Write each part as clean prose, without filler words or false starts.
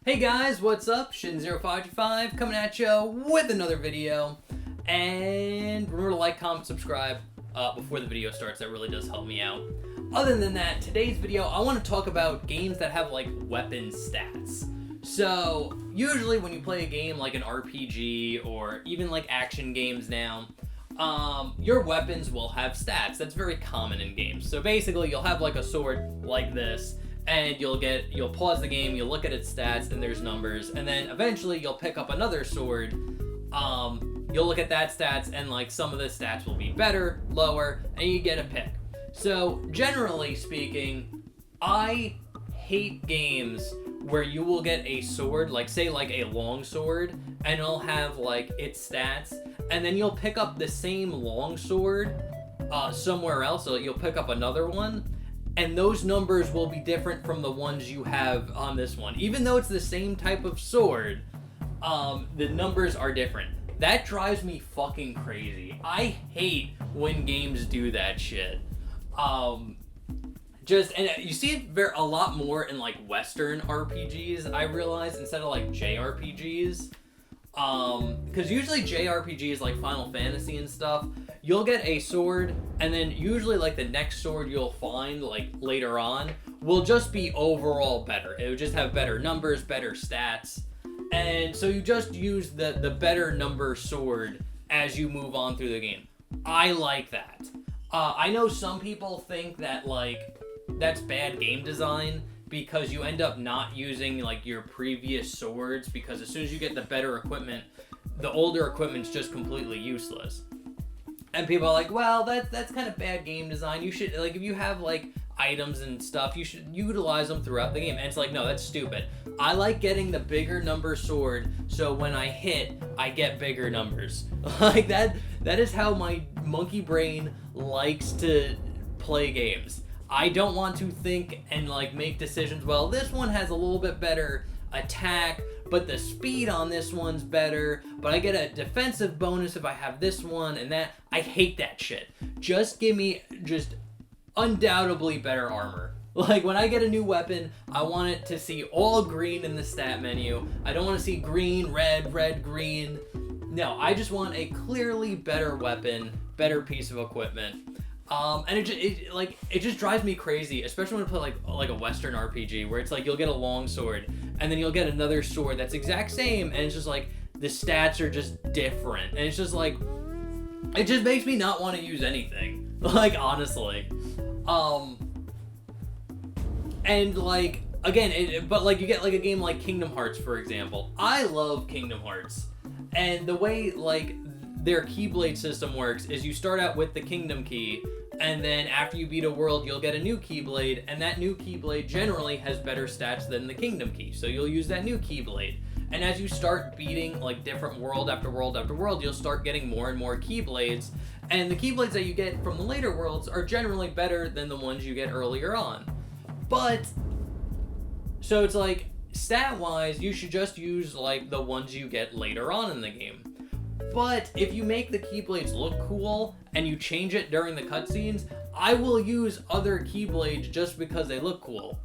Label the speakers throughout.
Speaker 1: Hey guys, what's up? Shin0525 coming at you with another video. And remember to like, comment, subscribe before the video starts. That really does help me out. Other than that, today's video, I want to talk about games that have like weapon stats. So usually when you play a game like an RPG or even like action games now, your weapons will have stats. That's very common in games. So basically you'll have like a sword like this, and you'll pause the game, you'll look at its stats, and there's numbers, and then eventually you'll pick up another sword, you'll look at that stats, and like some of the stats will be better, lower, and you get a pick. So generally speaking, I hate games where you will get a sword, like say like a long sword, and it'll have like its stats, and then you'll pick up the same long sword somewhere else, so you'll pick up another one, and those numbers will be different from the ones you have on this one. Even though it's the same type of sword, the numbers are different. That drives me fucking crazy. I hate when games do that shit. And you see it a lot more in like Western RPGs, I realize, instead of like JRPGs. Because usually JRPGs like Final Fantasy and stuff, you'll get a sword, and then usually like the next sword you'll find like later on will just be overall better. It would just have better numbers, better stats, and so you just use the better number sword as you move on through the game. I like that. I know some people think that like that's bad game design, because you end up not using like your previous swords, because as soon as you get the better equipment, the older equipment's just completely useless. And people are like, well, that's kind of bad game design. You should, like, if you have like items and stuff, you should utilize them throughout the game. And it's like, no, that's stupid. I like getting the bigger number sword, so when I hit, I get bigger numbers. Like that is how my monkey brain likes to play games. I don't want to think and like make decisions, well, this one has a little bit better attack, but the speed on this one's better, but I get a defensive bonus if I have this one and that. I hate that shit. Just give me just undoubtedly better armor. Like when I get a new weapon, I want it to see all green in the stat menu. I don't want to see green, red, red, green. No, I just want a clearly better weapon, better piece of equipment. And it just drives me crazy, especially when I play like a Western RPG where it's like you'll get a long sword and then you'll get another sword that's exact same, and it's just like the stats are just different, and it's just like it just makes me not want to use anything. Like honestly, and like again, but like you get like a game like Kingdom Hearts, for example. I love Kingdom Hearts, and the way like their Keyblade system works is you start out with the Kingdom Key, and then after you beat a world, you'll get a new Keyblade, and that new Keyblade generally has better stats than the Kingdom Key, so you'll use that new Keyblade. And as you start beating like different world after world after world, you'll start getting more and more Keyblades, and the Keyblades that you get from the later worlds are generally better than the ones you get earlier on. But, so it's like, stat-wise, you should just use like the ones you get later on in the game. But if you make the Keyblades look cool and you change it during the cutscenes, I will use other Keyblades just because they look cool.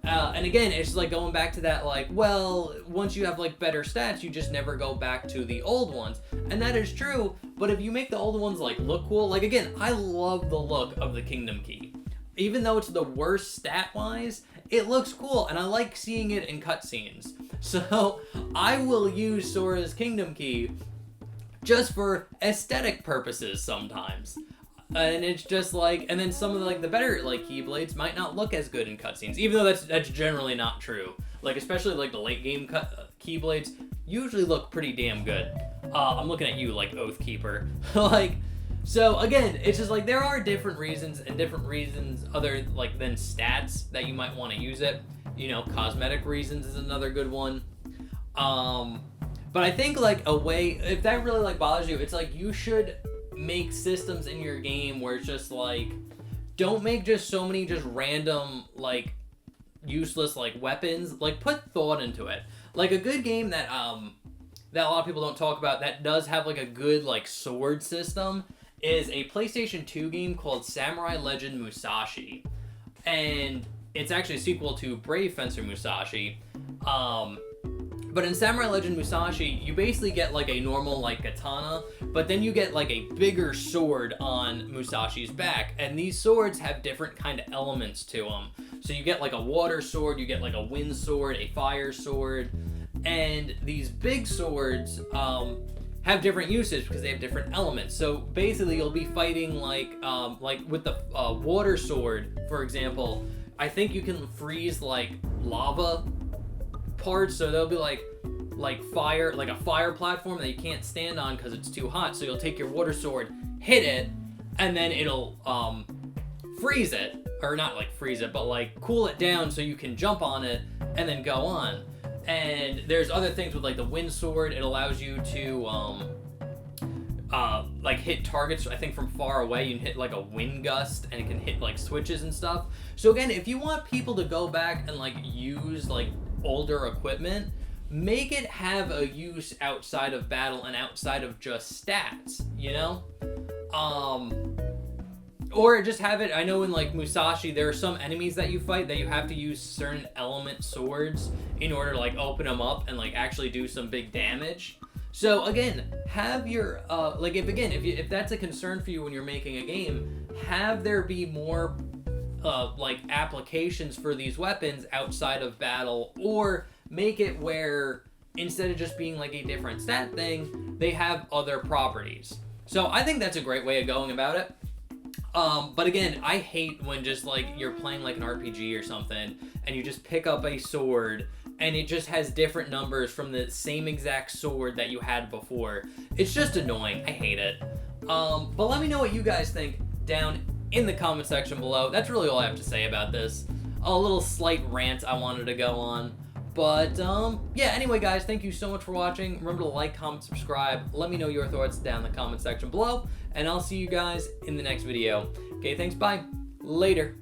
Speaker 1: And again, it's like going back to that, like, well, once you have like better stats, you just never go back to the old ones. And that is true, but if you make the old ones like look cool, like again, I love the look of the Kingdom Key. Even though it's the worst stat-wise, it looks cool, and I like seeing it in cutscenes. So I will use Sora's Kingdom Key just for aesthetic purposes sometimes. And it's just like, and then some of the better like Keyblades might not look as good in cutscenes, even though that's generally not true. Like especially like the late game Keyblades usually look pretty damn good. I'm looking at you like Oathkeeper. Like, so again, it's just like there are different reasons other like than stats that you might want to use it. You know, cosmetic reasons is another good one. But I think like a way, if that really like bothers you, it's like you should make systems in your game where it's just like, don't make just so many just random like useless like weapons. Like put thought into it. Like a good game that that a lot of people don't talk about that does have like a good like sword system is a PlayStation 2 game called Samurai Legend Musashi. And it's actually a sequel to Brave Fencer Musashi. But in Samurai Legend Musashi, you basically get like a normal like katana, but then you get like a bigger sword on Musashi's back, and these swords have different kind of elements to them. So you get like a water sword, you get like a wind sword, a fire sword, and these big swords have different usage because they have different elements. So basically, you'll be fighting like with the water sword, for example. I think you can freeze like lava parts, so there'll be like fire, like a fire platform that you can't stand on because it's too hot. So you'll take your water sword, hit it, and then it'll freeze it, or not like freeze it, but like cool it down so you can jump on it and then go on. And there's other things with like the wind sword. It allows you to like hit targets, I think from far away. You can hit like a wind gust, and it can hit like switches and stuff. So again, if you want people to go back and like use like older equipment, make it have a use outside of battle and outside of just stats, you know? Or just have it, I know in like Musashi, there are some enemies that you fight that you have to use certain element swords in order to like open them up and like actually do some big damage. So again, have your, like if that's a concern for you when you're making a game, have there be more like applications for these weapons outside of battle, or make it where instead of just being like a different stat thing, they have other properties. So I think that's a great way of going about it. But again, I hate when just like you're playing like an RPG or something and you just pick up a sword and it just has different numbers from the same exact sword that you had before. It's just annoying. I hate it. But let me know what you guys think down in the comment section below. That's really all I have to say about this. A little slight rant I wanted to go on. But, yeah, anyway, guys, thank you so much for watching. Remember to like, comment, subscribe. Let me know your thoughts down in the comment section below. And I'll see you guys in the next video. Okay, thanks, bye. Later.